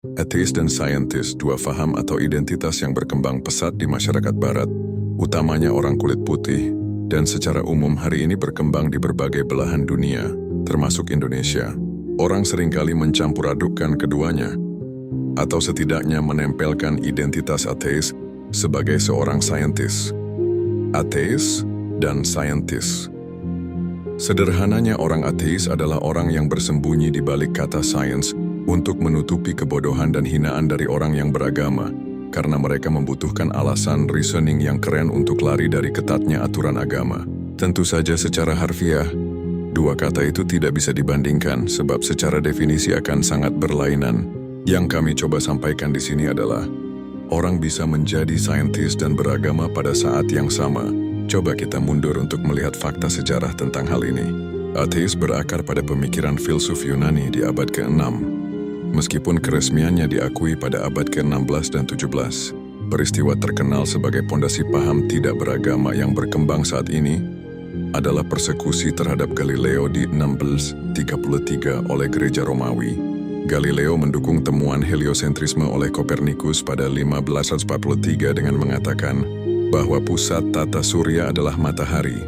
Ateis dan saintis, dua faham atau identitas yang berkembang pesat di masyarakat barat, utamanya orang kulit putih, dan secara umum hari ini berkembang di berbagai belahan dunia, termasuk Indonesia. Orang seringkali mencampur adukkan keduanya, atau setidaknya menempelkan identitas ateis sebagai seorang saintis. Ateis dan saintis. Sederhananya, orang ateis adalah orang yang bersembunyi di balik kata sains untuk menutupi kebodohan dan hinaan dari orang yang beragama, karena mereka membutuhkan alasan reasoning yang keren untuk lari dari ketatnya aturan agama. Tentu saja secara harfiah, dua kata itu tidak bisa dibandingkan sebab secara definisi akan sangat berlainan. Yang kami coba sampaikan di sini adalah, orang bisa menjadi saintis dan beragama pada saat yang sama. Coba kita mundur untuk melihat fakta sejarah tentang hal ini. Ateis berakar pada pemikiran filsuf Yunani di abad ke-6. Meskipun keresmiannya diakui pada abad ke-16 dan 17, peristiwa terkenal sebagai pondasi paham tidak beragama yang berkembang saat ini adalah persekusi terhadap Galileo di 1633 oleh Gereja Romawi. Galileo mendukung temuan heliosentrisme oleh Kopernikus pada 1543 dengan mengatakan bahwa pusat tata surya adalah matahari,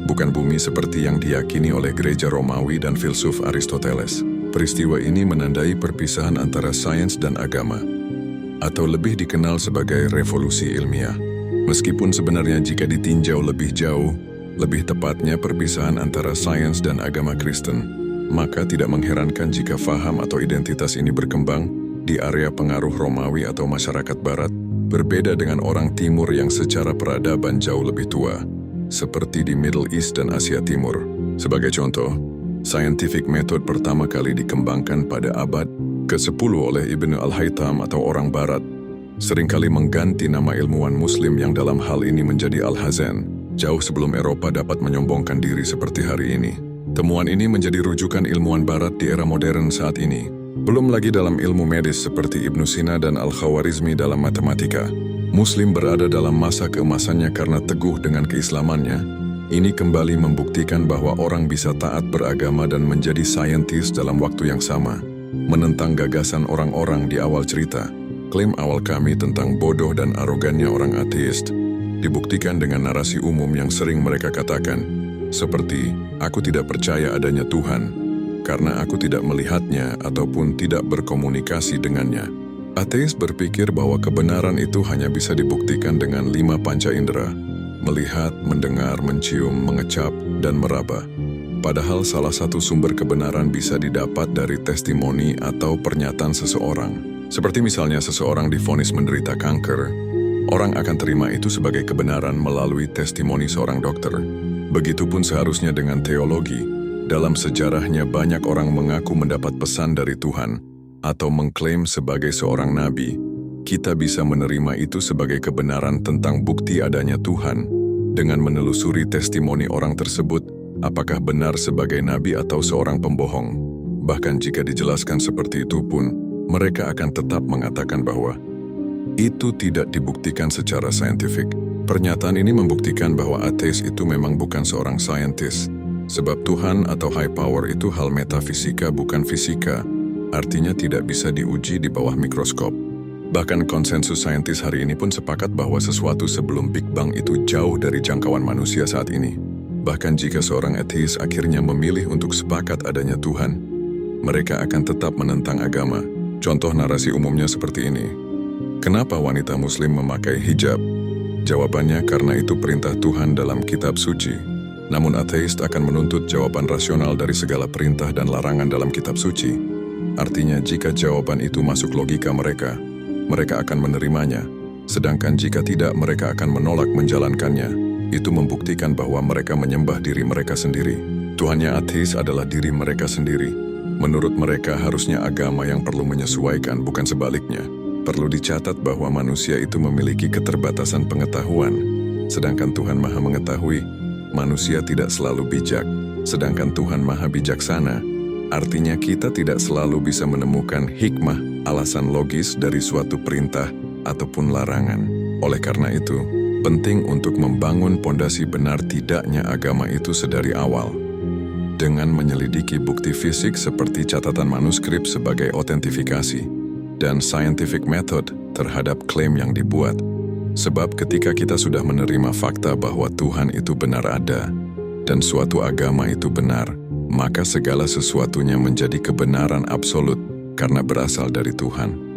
bukan bumi seperti yang diyakini oleh Gereja Romawi dan filsuf Aristoteles. Peristiwa ini menandai perpisahan antara sains dan agama, atau lebih dikenal sebagai revolusi ilmiah. Meskipun sebenarnya jika ditinjau lebih jauh, lebih tepatnya perpisahan antara sains dan agama Kristen, maka tidak mengherankan jika faham atau identitas ini berkembang di area pengaruh Romawi atau masyarakat Barat, berbeda dengan orang Timur yang secara peradaban jauh lebih tua, seperti di Middle East dan Asia Timur. Sebagai contoh, scientific method pertama kali dikembangkan pada abad ke-10 oleh Ibnu Al-Haytham atau orang Barat, seringkali mengganti nama ilmuwan Muslim yang dalam hal ini menjadi Al-Hazan, jauh sebelum Eropa dapat menyombongkan diri seperti hari ini. Temuan ini menjadi rujukan ilmuwan Barat di era modern saat ini. Belum lagi dalam ilmu medis seperti Ibnu Sina dan Al-Khawarizmi dalam matematika. Muslim berada dalam masa keemasannya karena teguh dengan keislamannya. Ini kembali membuktikan bahwa orang bisa taat beragama dan menjadi saintis dalam waktu yang sama. Menentang gagasan orang-orang di awal cerita, klaim awal kami tentang bodoh dan arogannya orang ateis dibuktikan dengan narasi umum yang sering mereka katakan, seperti, aku tidak percaya adanya Tuhan, karena aku tidak melihatnya ataupun tidak berkomunikasi dengannya. Ateis berpikir bahwa kebenaran itu hanya bisa dibuktikan dengan 5 panca indera, melihat, mendengar, mencium, mengecap, dan meraba. Padahal salah satu sumber kebenaran bisa didapat dari testimoni atau pernyataan seseorang. Seperti misalnya seseorang divonis menderita kanker, orang akan terima itu sebagai kebenaran melalui testimoni seorang dokter. Begitupun seharusnya dengan teologi. Dalam sejarahnya banyak orang mengaku mendapat pesan dari Tuhan atau mengklaim sebagai seorang nabi. Kita bisa menerima itu sebagai kebenaran tentang bukti adanya Tuhan dengan menelusuri testimoni orang tersebut apakah benar sebagai nabi atau seorang pembohong. Bahkan jika dijelaskan seperti itu pun, mereka akan tetap mengatakan bahwa itu tidak dibuktikan secara saintifik. Pernyataan ini membuktikan bahwa ateis itu memang bukan seorang saintis. Sebab Tuhan atau high power itu hal metafisika bukan fisika, artinya tidak bisa diuji di bawah mikroskop. Bahkan konsensus saintis hari ini pun sepakat bahwa sesuatu sebelum Big Bang itu jauh dari jangkauan manusia saat ini. Bahkan jika seorang ateis akhirnya memilih untuk sepakat adanya Tuhan, mereka akan tetap menentang agama. Contoh narasi umumnya seperti ini. Kenapa wanita Muslim memakai hijab? Jawabannya karena itu perintah Tuhan dalam kitab suci. Namun ateis akan menuntut jawaban rasional dari segala perintah dan larangan dalam kitab suci. Artinya jika jawaban itu masuk logika mereka, mereka akan menerimanya. Sedangkan jika tidak, mereka akan menolak menjalankannya. Itu membuktikan bahwa mereka menyembah diri mereka sendiri. Tuhannya ateis adalah diri mereka sendiri. Menurut mereka harusnya agama yang perlu menyesuaikan, bukan sebaliknya. Perlu dicatat bahwa manusia itu memiliki keterbatasan pengetahuan. Sedangkan Tuhan Maha Mengetahui, manusia tidak selalu bijak, sedangkan Tuhan Maha Bijaksana. Artinya kita tidak selalu bisa menemukan hikmah, alasan logis dari suatu perintah ataupun larangan. Oleh karena itu, penting untuk membangun pondasi benar tidaknya agama itu sedari awal. Dengan menyelidiki bukti fisik seperti catatan manuskrip sebagai otentifikasi, dan scientific method terhadap klaim yang dibuat. Sebab ketika kita sudah menerima fakta bahwa Tuhan itu benar ada, dan suatu agama itu benar, maka segala sesuatunya menjadi kebenaran absolut karena berasal dari Tuhan.